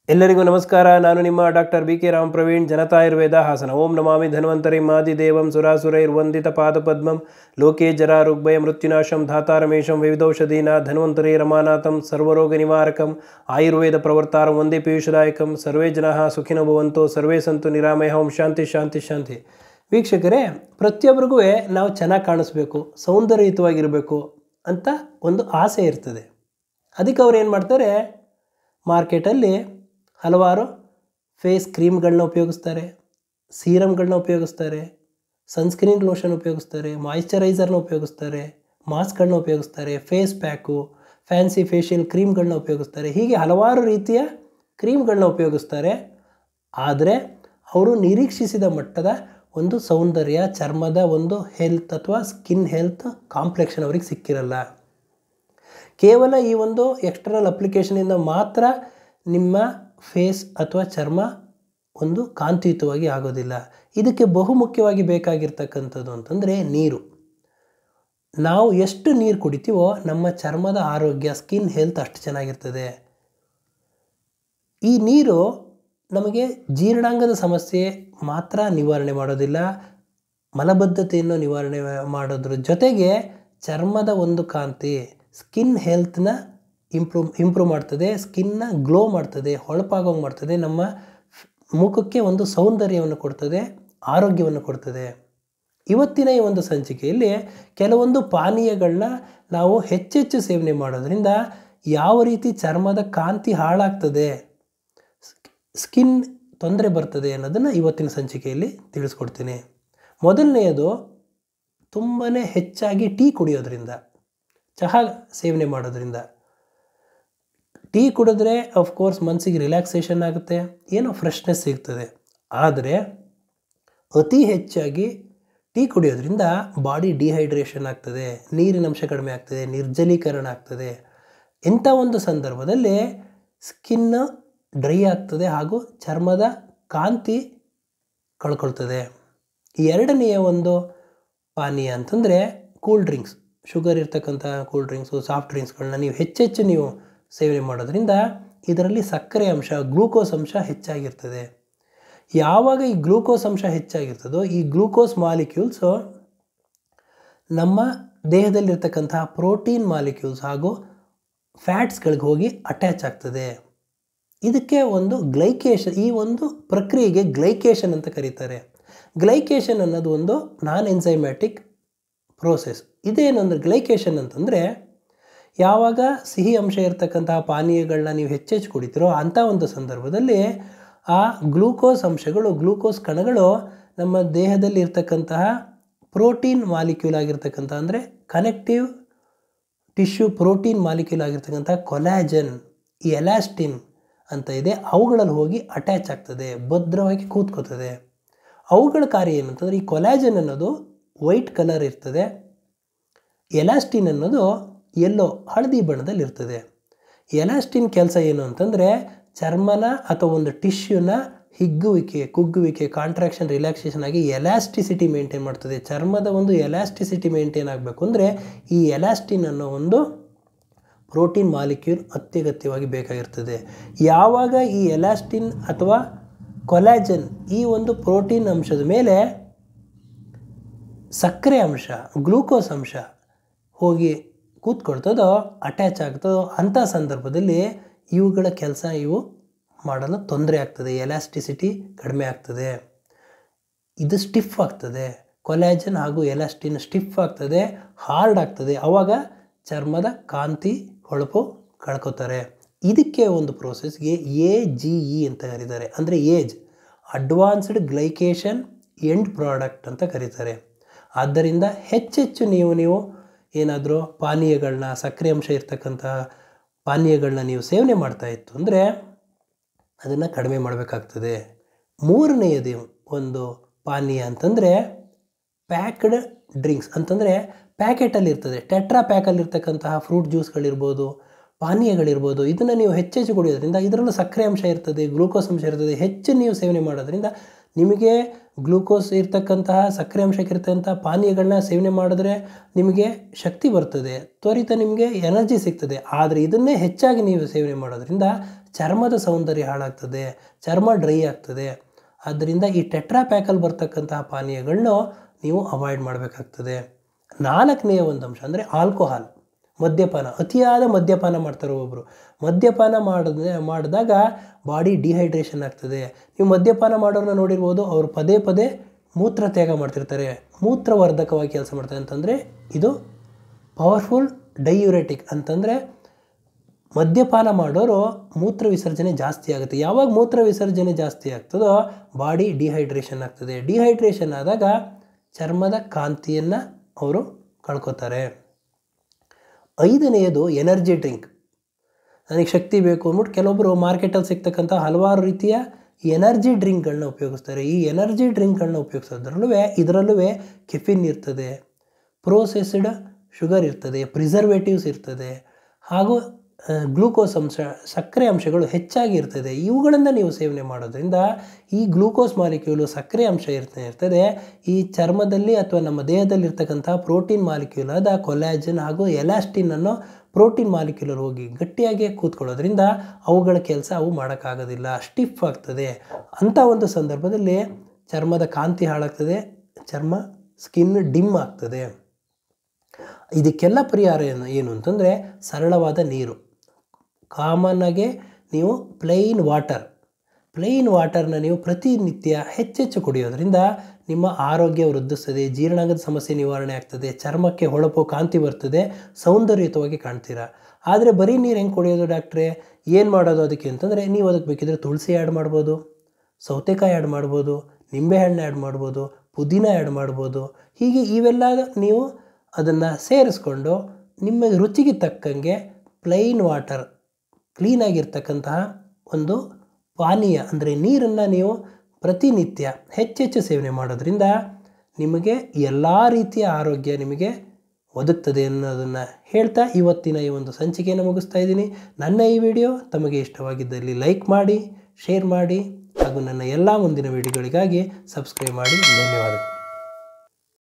ಎಲ್ಲರಿಗೂ ನಮಸ್ಕಾರ. ನಾನು ನಿಮ್ಮ doctor B K Ram Praveen, Janata Ayurveda Hassan. ಓಂ ನಮಾಮಿ ಧನ್ವಂತರಿ ಮಾದಿದೇವಂ ಸುರಾಸುರೈರ್ವಂದಿತ ಪಾದಪದ್ಮಂ ಲೋಕೆ ಜರಾರುಗ್ಭಯ ಮೃತ್ಯುನಾಶಂ ಧಾತಾರಮೇಶಂ ವಿವಿಧೌಷಧೀನ ಧನ್ವಂತರಿ ರಮಾನಾಥಂ ಸರ್ವರೋಗ ನಿವಾರಕಂ ಆಯುರ್ವೇದ ಪ್ರವರ್ತಾರಂ ವಂದೇ ಪೀಯೂಷದಾಯಕಂ. ಸರ್ವೇ ಜನಾಃ ಸುಖಿನೋ ಭವಂತು, ಸರ್ವೇ ಸಂತು ನಿರಾಮಯ. ಓಂ ಶಾಂತಿ ಶಾಂತಿ ಶಾಂತಿ. ವೀಕ್ಷಕರೇ, ಪ್ರತಿಯೊಬ್ಬರಿಗೂ ನಾವು ಚೆನ್ನಾಗಿ ಕಾಣಿಸ್ಬೇಕು, ಸೌಂದರ್ಯಯುತವಾಗಿರಬೇಕು ಅಂತ ಒಂದು ಆಸೆ ಇರ್ತದೆ. ಅದಕ್ಕೆ ಅವ್ರು ಏನು ಮಾಡ್ತಾರೆ, ಮಾರ್ಕೆಟಲ್ಲಿ ಹಲವಾರು ಫೇಸ್ ಕ್ರೀಮ್ಗಳನ್ನ ಉಪಯೋಗಿಸ್ತಾರೆ, ಸೀರಮ್ಗಳನ್ನ ಉಪಯೋಗಿಸ್ತಾರೆ, ಸನ್ಸ್ಕ್ರೀನ್ ಲೋಷನ್ ಉಪಯೋಗಿಸ್ತಾರೆ, ಮಾಯಿಶ್ಚರೈಸರ್ನ ಉಪಯೋಗಿಸ್ತಾರೆ, ಮಾಸ್ಕ್ಗಳನ್ನ ಉಪಯೋಗಿಸ್ತಾರೆ, ಫೇಸ್ ಪ್ಯಾಕು, ಫ್ಯಾನ್ಸಿ ಫೇಶಿಯಲ್ ಕ್ರೀಮ್ಗಳನ್ನ ಉಪಯೋಗಿಸ್ತಾರೆ. ಹೀಗೆ ಹಲವಾರು ರೀತಿಯ ಕ್ರೀಮ್ಗಳನ್ನ ಉಪಯೋಗಿಸ್ತಾರೆ. ಆದರೆ ಅವರು ನಿರೀಕ್ಷಿಸಿದ ಮಟ್ಟದ ಒಂದು ಸೌಂದರ್ಯ, ಚರ್ಮದ ಒಂದು ಹೆಲ್ತ್ ಅಥವಾ ಸ್ಕಿನ್ ಹೆಲ್ತ್ ಕಾಂಪ್ಲೆಕ್ಷನ್ ಅವ್ರಿಗೆ ಸಿಕ್ಕಿರಲ್ಲ. ಕೇವಲ ಈ ಒಂದು ಎಕ್ಸ್ಟರ್ನಲ್ ಅಪ್ಲಿಕೇಶನಿಂದ ಮಾತ್ರ ನಿಮ್ಮ ಫೇಸ್ ಅಥವಾ ಚರ್ಮ ಒಂದು ಕಾಂತಿಯುತವಾಗಿ ಆಗೋದಿಲ್ಲ. ಇದಕ್ಕೆ ಬಹುಮುಖ್ಯವಾಗಿ ಬೇಕಾಗಿರ್ತಕ್ಕಂಥದ್ದು ಅಂತಂದರೆ ನೀರು. ನಾವು ಎಷ್ಟು ನೀರು ಕುಡಿತೀವೋ ನಮ್ಮ ಚರ್ಮದ ಆರೋಗ್ಯ, ಸ್ಕಿನ್ ಹೆಲ್ತ್ ಅಷ್ಟು ಚೆನ್ನಾಗಿರ್ತದೆ. ಈ ನೀರು ನಮಗೆ ಜೀರ್ಣಾಂಗದ ಸಮಸ್ಯೆ ಮಾತ್ರ ನಿವಾರಣೆ ಮಾಡೋದಿಲ್ಲ, ಮಲಬದ್ಧತೆಯನ್ನು ನಿವಾರಣೆ ಮಾಡೋದ್ರ ಜೊತೆಗೆ ಚರ್ಮದ ಒಂದು ಕಾಂತಿ, ಸ್ಕಿನ್ ಹೆಲ್ತ್ನ ಇಂಪ್ರೂವ್ ಮಾಡ್ತದೆ, ಸ್ಕಿನ್ನ ಗ್ಲೋ ಮಾಡ್ತದೆ, ಹೊಳಪಾಗೋಂಗೆ ಮಾಡ್ತದೆ, ನಮ್ಮ ಮುಖಕ್ಕೆ ಒಂದು ಸೌಂದರ್ಯವನ್ನು ಕೊಡ್ತದೆ, ಆರೋಗ್ಯವನ್ನು ಕೊಡ್ತದೆ. ಇವತ್ತಿನ ಈ ಒಂದು ಸಂಚಿಕೆಯಲ್ಲಿ ಕೆಲವೊಂದು ಪಾನೀಯಗಳನ್ನ ನಾವು ಹೆಚ್ಚೆಚ್ಚು ಸೇವನೆ ಮಾಡೋದ್ರಿಂದ ಯಾವ ರೀತಿ ಚರ್ಮದ ಕಾಂತಿ ಹಾಳಾಗ್ತದೆ, ಸ್ಕಿನ್ ತೊಂದರೆ ಬರ್ತದೆ ಅನ್ನೋದನ್ನು ಇವತ್ತಿನ ಸಂಚಿಕೆಯಲ್ಲಿ ತಿಳಿಸ್ಕೊಡ್ತೀನಿ. ಮೊದಲನೆಯದು, ತುಂಬಾ ಹೆಚ್ಚಾಗಿ ಟೀ ಕುಡಿಯೋದ್ರಿಂದ, ಚಹಾ ಸೇವನೆ ಮಾಡೋದ್ರಿಂದ. ಟೀ ಕುಡಿದ್ರೆ ಅಫ್ಕೋರ್ಸ್ ಮನಸ್ಸಿಗೆ ರಿಲ್ಯಾಕ್ಸೇಷನ್ ಆಗುತ್ತೆ, ಏನೋ ಫ್ರೆಶ್ನೆಸ್ ಸಿಗ್ತದೆ. ಆದರೆ ಅತಿ ಹೆಚ್ಚಾಗಿ ಟೀ ಕುಡಿಯೋದ್ರಿಂದ ಬಾಡಿ ಡಿಹೈಡ್ರೇಷನ್ ಆಗ್ತದೆ, ನೀರಿನ ಅಂಶ ಕಡಿಮೆ ಆಗ್ತದೆ, ನಿರ್ಜಲೀಕರಣ ಆಗ್ತದೆ. ಇಂಥ ಒಂದು ಸಂದರ್ಭದಲ್ಲಿ ಸ್ಕಿನ್ ಡ್ರೈ ಆಗ್ತದೆ ಹಾಗೂ ಚರ್ಮದ ಕಾಂತಿ ಕಳ್ಕೊಳ್ತದೆ. ಎರಡನೆಯ ಒಂದು ಪಾನೀಯ ಅಂತಂದರೆ ಕೂಲ್ ಡ್ರಿಂಕ್ಸ್. ಶುಗರ್ ಇರ್ತಕ್ಕಂಥ ಕೂಲ್ ಡ್ರಿಂಕ್ಸು, ಸಾಫ್ಟ್ ಡ್ರಿಂಕ್ಸ್ಗಳನ್ನ ನೀವು ಹೆಚ್ಚೆಚ್ಚು ನೀವು ಸೇವನೆ ಮಾಡೋದ್ರಿಂದ ಇದರಲ್ಲಿ ಸಕ್ಕರೆ ಅಂಶ, ಗ್ಲೂಕೋಸ್ ಅಂಶ ಹೆಚ್ಚಾಗಿರ್ತದೆ. ಯಾವಾಗ ಈ ಗ್ಲೂಕೋಸ್ ಅಂಶ ಹೆಚ್ಚಾಗಿರ್ತದೋ ಈ ಗ್ಲೂಕೋಸ್ ಮಾಲಿಕ್ಯೂಲ್ಸು ನಮ್ಮ ದೇಹದಲ್ಲಿರ್ತಕ್ಕಂತಹ ಪ್ರೋಟೀನ್ ಮಾಲಿಕ್ಯೂಲ್ಸ್ ಹಾಗೂ ಫ್ಯಾಟ್ಸ್ಗಳಿಗೆ ಹೋಗಿ ಅಟ್ಯಾಚ್ ಆಗ್ತದೆ. ಇದಕ್ಕೆ ಒಂದು ಗ್ಲೈಕೇಷನ್, ಈ ಒಂದು ಪ್ರಕ್ರಿಯೆಗೆ ಗ್ಲೈಕೇಷನ್ ಅಂತ ಕರೀತಾರೆ. ಗ್ಲೈಕೇಷನ್ ಅನ್ನೋದು ಒಂದು ನಾನ್ ಎನ್ಸೈಮ್ಯಾಟಿಕ್ ಪ್ರೋಸೆಸ್. ಇದೇನು ಅಂದರೆ ಗ್ಲೈಕೇಷನ್ ಅಂತಂದರೆ, ಯಾವಾಗ ಸಿಹಿ ಅಂಶ ಇರತಕ್ಕಂತಹ ಪಾನೀಯಗಳನ್ನ ನೀವು ಹೆಚ್ಚೆಚ್ಚು ಕುಡಿತೀರೋ ಅಂಥ ಒಂದು ಸಂದರ್ಭದಲ್ಲಿ ಆ ಗ್ಲೂಕೋಸ್ ಅಂಶಗಳು, ಗ್ಲೂಕೋಸ್ ಕಣಗಳು ನಮ್ಮ ದೇಹದಲ್ಲಿ ಇರ್ತಕ್ಕಂತಹ ಪ್ರೋಟೀನ್ ಮಾಲಿಕ್ಯೂಲ್ ಆಗಿರ್ತಕ್ಕಂಥ, ಅಂದರೆ ಕನೆಕ್ಟಿವ್ ಟಿಶ್ಯೂ ಪ್ರೋಟೀನ್ ಮಾಲಿಕ್ಯೂಲ್ ಆಗಿರ್ತಕ್ಕಂಥ ಕೊಲಾಜನ್, ಈ ಎಲಾಸ್ಟಿನ್ ಅಂತ ಇದೆ, ಅವುಗಳಲ್ಲಿ ಹೋಗಿ ಅಟ್ಯಾಚ್ ಆಗ್ತದೆ, ಭದ್ರವಾಗಿ ಕೂತ್ಕೋತದೆ. ಅವುಗಳ ಕಾರ್ಯ ಏನಂತಂದರೆ, ಈ ಕೊಲಾಜನ್ ಅನ್ನೋದು ವೈಟ್ ಕಲರ್ ಇರ್ತದೆ, ಎಲಾಸ್ಟಿನ್ ಅನ್ನೋದು ಎಲ್ಲೋ ಹಳದಿ ಬಣ್ಣದಲ್ಲಿ ಇರ್ತದೆ. ಎಲಾಸ್ಟಿನ್ ಕೆಲಸ ಏನು ಅಂತಂದರೆ ಚರ್ಮನ ಅಥವಾ ಒಂದು ಟಿಶ್ಯೂನ ಹಿಗ್ಗುವಿಕೆ, ಕುಗ್ಗುವಿಕೆ, ಕಾಂಟ್ರಾಕ್ಷನ್, ರಿಲ್ಯಾಕ್ಸೇಷನ್ ಆಗಿ ಎಲಾಸ್ಟಿಸಿಟಿ ಮೇಂಟೈನ್ ಮಾಡ್ತದೆ. ಚರ್ಮದ ಒಂದು ಎಲಾಸ್ಟಿಸಿಟಿ ಮೇಂಟೈನ್ ಆಗಬೇಕು ಅಂದರೆ ಈ ಎಲಾಸ್ಟಿನ್ ಅನ್ನೋ ಒಂದು ಪ್ರೋಟೀನ್ ಮಾಲಿಕ್ಯೂಲ್ ಅತ್ಯಗತ್ಯವಾಗಿ ಬೇಕಾಗಿರ್ತದೆ. ಯಾವಾಗ ಈ ಎಲಾಸ್ಟಿನ್ ಅಥವಾ ಕೊಲಾಜನ್ ಈ ಒಂದು ಪ್ರೋಟೀನ್ ಅಂಶದ ಮೇಲೆ ಸಕ್ಕರೆ ಅಂಶ, ಗ್ಲೂಕೋಸ್ ಅಂಶ ಹೋಗಿ ಕೂತ್ಕೊಳ್ತದೋ, ಅಟ್ಯಾಚ್ ಆಗ್ತದೋ, ಅಂಥ ಸಂದರ್ಭದಲ್ಲಿ ಇವುಗಳ ಕೆಲಸ ಇವು ಮಾಡಲು ತೊಂದರೆ ಆಗ್ತದೆ, ಎಲಾಸ್ಟಿಸಿಟಿ ಕಡಿಮೆ ಆಗ್ತದೆ, ಇದು ಸ್ಟಿಫ್ ಆಗ್ತದೆ. ಕೊಲಾಜನ್ ಹಾಗೂ ಎಲಾಸ್ಟಿನ್ ಸ್ಟಿಫ್ ಆಗ್ತದೆ, ಹಾರ್ಡ್ ಆಗ್ತದೆ. ಆವಾಗ ಚರ್ಮದ ಕಾಂತಿ, ಹೊಳಪು ಕಳ್ಕೊತಾರೆ. ಇದಕ್ಕೆ ಒಂದು ಪ್ರೋಸೆಸ್ಗೆ AGE ಅಂತ ಕರೀತಾರೆ. ಅಂದರೆ ಏಜ್, ಅಡ್ವಾನ್ಸ್ಡ್ ಗ್ಲೈಕೇಷನ್ ಎಂಡ್ ಪ್ರಾಡಕ್ಟ್ ಅಂತ ಕರೀತಾರೆ. ಆದ್ದರಿಂದ ಹೆಚ್ಚೆಚ್ಚು ನೀವು ಏನಾದರೂ ಪಾನೀಯಗಳನ್ನ, ಸಕ್ಕರೆ ಅಂಶ ಇರ್ತಕ್ಕಂಥ ಪಾನೀಯಗಳನ್ನ ನೀವು ಸೇವನೆ ಮಾಡ್ತಾ ಇತ್ತು ಅಂದರೆ ಅದನ್ನು ಕಡಿಮೆ ಮಾಡಬೇಕಾಗ್ತದೆ. ಮೂರನೆಯದು ಒಂದು ಪಾನೀಯ ಅಂತಂದರೆ ಪ್ಯಾಕ್ಡ್ ಡ್ರಿಂಕ್ಸ್. ಅಂತಂದರೆ ಪ್ಯಾಕೆಟಲ್ಲಿರ್ತದೆ, ಟೆಟ್ರಾ ಪ್ಯಾಕಲ್ಲಿರ್ತಕ್ಕಂತಹ ಫ್ರೂಟ್ ಜ್ಯೂಸ್ಗಳಿರ್ಬೋದು, ಪಾನೀಯಗಳಿರ್ಬೋದು. ಇದನ್ನು ನೀವು ಹೆಚ್ಚೆಚ್ಚು ಕುಡಿಯೋದ್ರಿಂದ ಇದರಲ್ಲೂ ಸಕ್ಕರೆ ಅಂಶ ಇರ್ತದೆ, ಗ್ಲೂಕೋಸ್ ಅಂಶ ಇರ್ತದೆ. ಹೆಚ್ಚು ನೀವು ಸೇವನೆ ಮಾಡೋದ್ರಿಂದ ನಿಮಗೆ ಗ್ಲೂಕೋಸ್ ಇರ್ತಕ್ಕಂತಹ ಸಕ್ಕರೆ ಅಂಶಕ್ಕಿರ್ತಕ್ಕಂಥ ಪಾನೀಯಗಳನ್ನ ಸೇವನೆ ಮಾಡಿದ್ರೆ ನಿಮಗೆ ಶಕ್ತಿ ಬರ್ತದೆ, ತ್ವರಿತ ನಿಮಗೆ ಎನರ್ಜಿ ಸಿಗ್ತದೆ. ಆದರೆ ಇದನ್ನೇ ಹೆಚ್ಚಾಗಿ ನೀವು ಸೇವನೆ ಮಾಡೋದ್ರಿಂದ ಚರ್ಮದ ಸೌಂದರ್ಯ ಹಾಳಾಗ್ತದೆ, ಚರ್ಮ ಡ್ರೈ ಆಗ್ತದೆ. ಆದ್ದರಿಂದ ಈ ಟೆಟ್ರಾ ಪ್ಯಾಕಲ್ಲಿ ಬರ್ತಕ್ಕಂತಹ ಪಾನೀಯಗಳನ್ನ ನೀವು ಅವಾಯ್ಡ್ ಮಾಡಬೇಕಾಗ್ತದೆ. 4ನೇ ಒಂದು ಅಂಶ ಅಂದರೆ ಆಲ್ಕೋಹಾಲ್, ಮದ್ಯಪಾನ. ಅತಿಯಾದ ಮದ್ಯಪಾನ ಮಾಡ್ತಾರೆ ಒಬ್ಬರು. ಮದ್ಯಪಾನ ಮಾಡಿದಾಗ ಬಾಡಿ ಡಿಹೈಡ್ರೇಷನ್ ಆಗ್ತದೆ. ನೀವು ಮದ್ಯಪಾನ ಮಾಡೋರನ್ನ ನೋಡಿರ್ಬೋದು, ಅವರು ಪದೇ ಪದೇ ಮೂತ್ರ ತ್ಯಾಗ ಮಾಡ್ತಿರ್ತಾರೆ, ಮೂತ್ರವರ್ಧಕವಾಗಿ ಕೆಲಸ ಮಾಡ್ತಾರೆ. ಅಂತಂದರೆ ಇದು ಪವರ್ಫುಲ್ ಡೈಯೂರೆಟಿಕ್. ಅಂತಂದರೆ ಮದ್ಯಪಾನ ಮಾಡೋರು ಮೂತ್ರ ವಿಸರ್ಜನೆ ಜಾಸ್ತಿ ಆಗುತ್ತೆ. ಯಾವಾಗ ಮೂತ್ರ ವಿಸರ್ಜನೆ ಜಾಸ್ತಿ ಆಗ್ತದೋ ಬಾಡಿ ಡಿಹೈಡ್ರೇಷನ್ ಆಗ್ತದೆ. ಡಿಹೈಡ್ರೇಷನ್ ಆದಾಗ ಚರ್ಮದ ಕಾಂತಿಯನ್ನು ಅವರು ಕಳ್ಕೊತಾರೆ. 5ನೇದು ಎನರ್ಜಿ ಡ್ರಿಂಕ್. ನನಗೆ ಶಕ್ತಿ ಬೇಕು ಅಂದ್ಬಿಟ್ಟು ಕೆಲವೊಬ್ಬರು ಮಾರ್ಕೆಟಲ್ಲಿ ಸಿಗ್ತಕ್ಕಂಥ ಹಲವಾರು ರೀತಿಯ ಎನರ್ಜಿ ಡ್ರಿಂಕ್ಗಳನ್ನ ಉಪಯೋಗಿಸ್ತಾರೆ. ಈ ಎನರ್ಜಿ ಡ್ರಿಂಕ್ಗಳನ್ನ ಇದರಲ್ಲೂ ಕೆಫಿನ್ ಇರ್ತದೆ, ಪ್ರೋಸೆಸ್ಡ್ ಶುಗರ್ ಇರ್ತದೆ, ಪ್ರಿಸರ್ವೇಟಿವ್ಸ್ ಇರ್ತದೆ, ಹಾಗೂ ಗ್ಲೂಕೋಸ್ ಅಂಶ, ಸಕ್ಕರೆ ಅಂಶಗಳು ಹೆಚ್ಚಾಗಿ ಇರ್ತದೆ. ಇವುಗಳನ್ನು ನೀವು ಸೇವನೆ ಮಾಡೋದ್ರಿಂದ ಈ ಗ್ಲೂಕೋಸ್ ಮಾಲಿಕ್ಯೂಲು, ಸಕ್ಕರೆ ಅಂಶ ಇರ್ತದೆ, ಈ ಚರ್ಮದಲ್ಲಿ ಅಥವಾ ನಮ್ಮ ದೇಹದಲ್ಲಿ ಇರ್ತಕ್ಕಂಥ ಪ್ರೋಟೀನ್ ಮಾಲಿಕ್ಯೂಲ್ ಆದ ಕೊಲ್ಯಾಜನ್ ಹಾಗೂ ಎಲಾಸ್ಟಿನ್ ಅನ್ನೋ ಪ್ರೋಟೀನ್ ಮಾಲಿಕ್ಯೂಲರ್ ಹೋಗಿ ಗಟ್ಟಿಯಾಗಿ ಕೂತ್ಕೊಳ್ಳೋದ್ರಿಂದ ಅವುಗಳ ಕೆಲಸ ಅವು ಮಾಡೋಕ್ಕಾಗೋದಿಲ್ಲ, ಸ್ಟಿಫ್ ಆಗ್ತದೆ. ಅಂಥ ಒಂದು ಸಂದರ್ಭದಲ್ಲಿ ಚರ್ಮದ ಕಾಂತಿ ಹಾಳಾಗ್ತದೆ, ಸ್ಕಿನ್ ಡಿಮ್ ಆಗ್ತದೆ. ಇದಕ್ಕೆಲ್ಲ ಪರಿಹಾರ ಏನು ಅಂತಂದರೆ ಸರಳವಾದ ನೀರು. ಕಾಮನ್ನಾಗೆ ನೀವು ಪ್ಲೈನ್ ವಾಟರ್ನ ನೀವು ಪ್ರತಿನಿತ್ಯ ಹೆಚ್ಚೆಚ್ಚು ಕುಡಿಯೋದ್ರಿಂದ ನಿಮ್ಮ ಆರೋಗ್ಯ ವೃದ್ಧಿಸ್ತದೆ, ಜೀರ್ಣಾಂಗದ ಸಮಸ್ಯೆ ನಿವಾರಣೆ ಆಗ್ತದೆ, ಚರ್ಮಕ್ಕೆ ಹೊಳಪು ಕಾಂತಿ ಬರ್ತದೆ, ಸೌಂದರ್ಯಯುತವಾಗಿ ಕಾಣ್ತೀರಾ. ಆದರೆ ಬರೀ ನೀರು ಹೆಂಗೆ ಕುಡಿಯೋದು ಡಾಕ್ಟ್ರೇ, ಏನು ಮಾಡೋದು ಅದಕ್ಕೆ ಅಂತಂದರೆ ನೀವು ಅದಕ್ಕೆ ಬೇಕಿದ್ರೆ ತುಳಸಿ ಆ್ಯಡ್ ಮಾಡ್ಬೋದು, ಸೌತೆಕಾಯಿ ಆ್ಯಡ್ ಮಾಡ್ಬೋದು, ನಿಂಬೆಹಣ್ಣು ಆ್ಯಡ್ ಮಾಡ್ಬೋದು, ಪುದೀನ ಆ್ಯಡ್ ಮಾಡ್ಬೋದು. ಹೀಗೆ ಇವೆಲ್ಲ ನೀವು ಅದನ್ನು ಸೇರಿಸ್ಕೊಂಡು ನಿಮ್ಮ ರುಚಿಗೆ ತಕ್ಕಂಗೆ ಪ್ಲೈನ್ ವಾಟರ್, ಕ್ಲೀನಾಗಿರ್ತಕ್ಕಂತಹ ಒಂದು ಪಾನೀಯ ಅಂದರೆ ನೀರನ್ನು ನೀವು ಪ್ರತಿನಿತ್ಯ ಹೆಚ್ಚೆಚ್ಚು ಸೇವನೆ ಮಾಡೋದ್ರಿಂದ ನಿಮಗೆ ಎಲ್ಲ ರೀತಿಯ ಆರೋಗ್ಯ ನಿಮಗೆ ಒದಗ್ತದೆ ಅನ್ನೋದನ್ನು ಹೇಳ್ತಾ ಇವತ್ತಿನ ಈ ಒಂದು ಸಂಚಿಕೆಯನ್ನು ಮುಗಿಸ್ತಾ ಇದ್ದೀನಿ. ನನ್ನ ಈ ವಿಡಿಯೋ ತಮಗೆ ಇಷ್ಟವಾಗಿದ್ದಲ್ಲಿ ಲೈಕ್ ಮಾಡಿ, ಶೇರ್ ಮಾಡಿ ಹಾಗೂ ನನ್ನ ಎಲ್ಲ ಮುಂದಿನ ವಿಡಿಯೋಗಳಿಗಾಗಿ ಸಬ್ಸ್ಕ್ರೈಬ್ ಮಾಡಿ. ಧನ್ಯವಾದಗಳು.